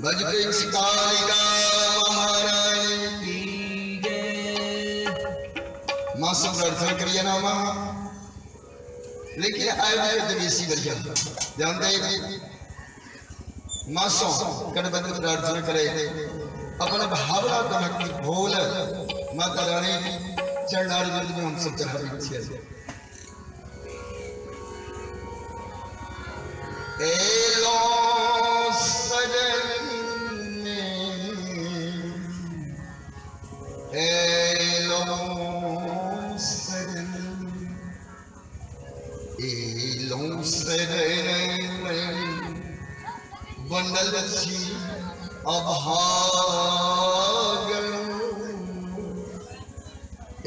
भजपिंग सिकारिका महाराज की जय। मां सब प्रार्थना करिए ना मां, लेकिन आए तो बेसी बढ़िया जानते मासों कड़ बंद प्रार्थना करे अपने भावना का भक्ति भोल माता रानी चरणार में हम सब चढ़ा छे। एलो सजन एलो सजन एलो सजन बंदल छी अभागन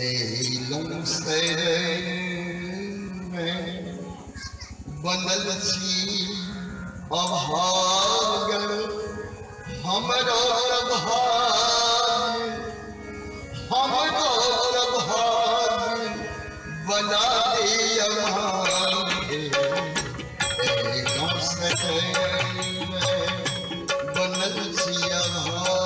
एलो सजन बंदल छी अभागन हमरो भाग्य बना दिया बनल छिया भागन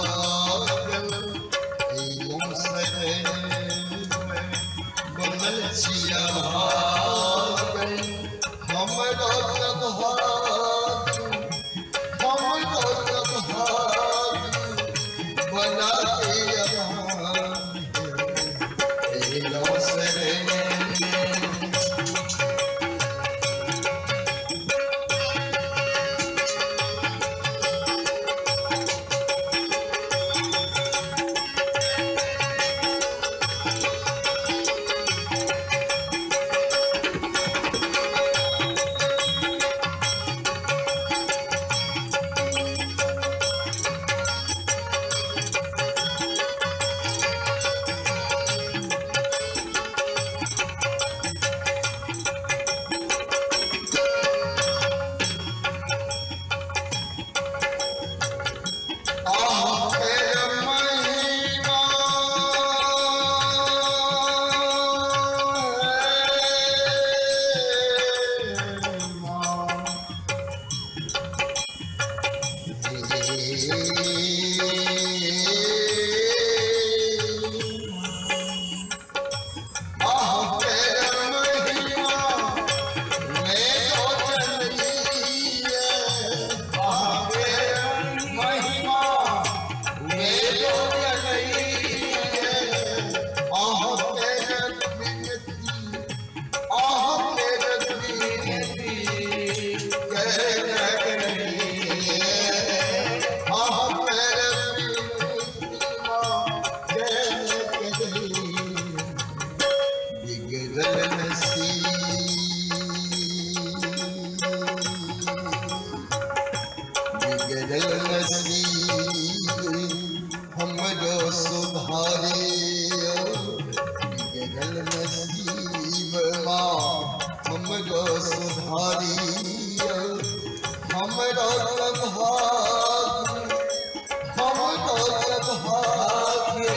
बनल छिया भागन हमरो बना दिया हमरो सुधारे गगन नसीब मां हमरो सुधारी हमरो भाग्य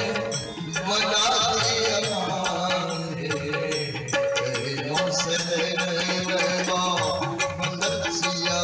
बना दिया बंदल छिया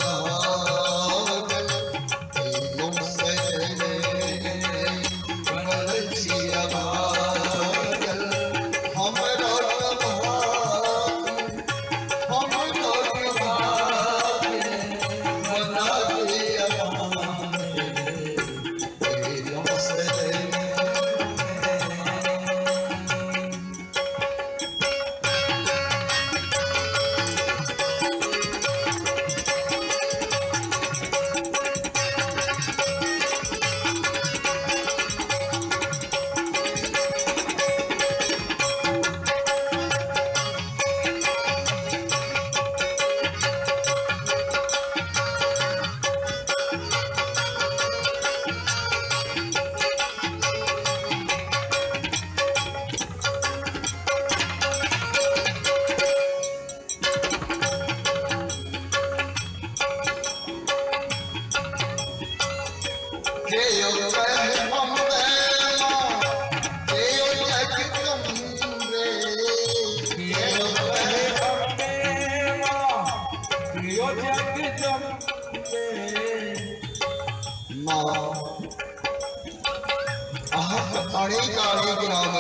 अहम अनेक अनेक नाम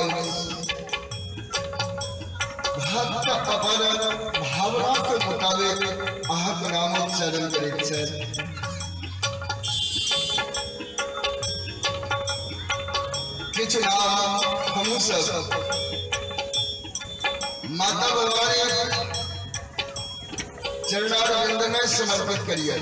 भक्त अपन भावना के मुताबिक अहम नाम उच्चारण करैत छथि। किछु नाम हमहूँ सब माता भवानी चरणारविंद में समर्पित करिए।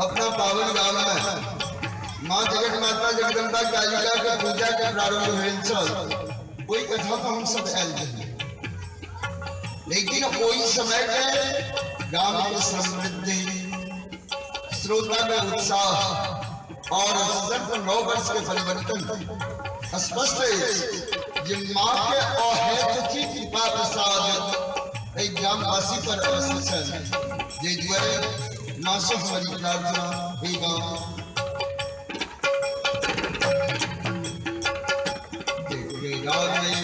अपना पावन गाम में माँ जगत माता जगदम्बा कालिका के पूजा के प्रारंभ भेल छल। कोई कथा तो हम सब आयल रही, लेकिन कोई समय के गाम के समृद्धि, श्रोता में उत्साह और सिर्फ 9 वर्ष के परिवर्तन स्पष्ट है। जे माँ के अहेतुकी कृपा प्रसाद एक ग्रामवासी पर अवश्य छल। जे द्वारे माँ से हमारी प्रार्थना हे गाँव जगा दे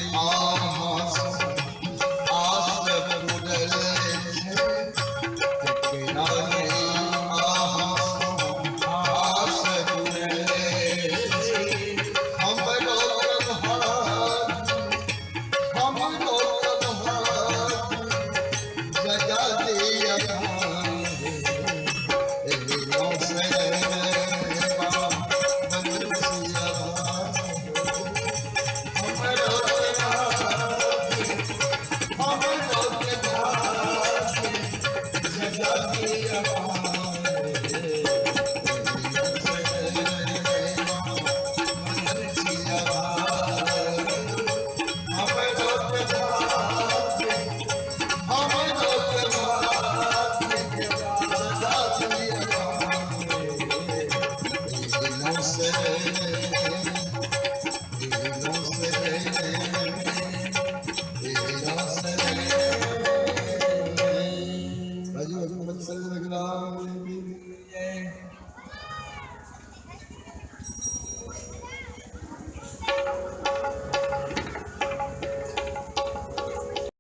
संवत्सर विकलांग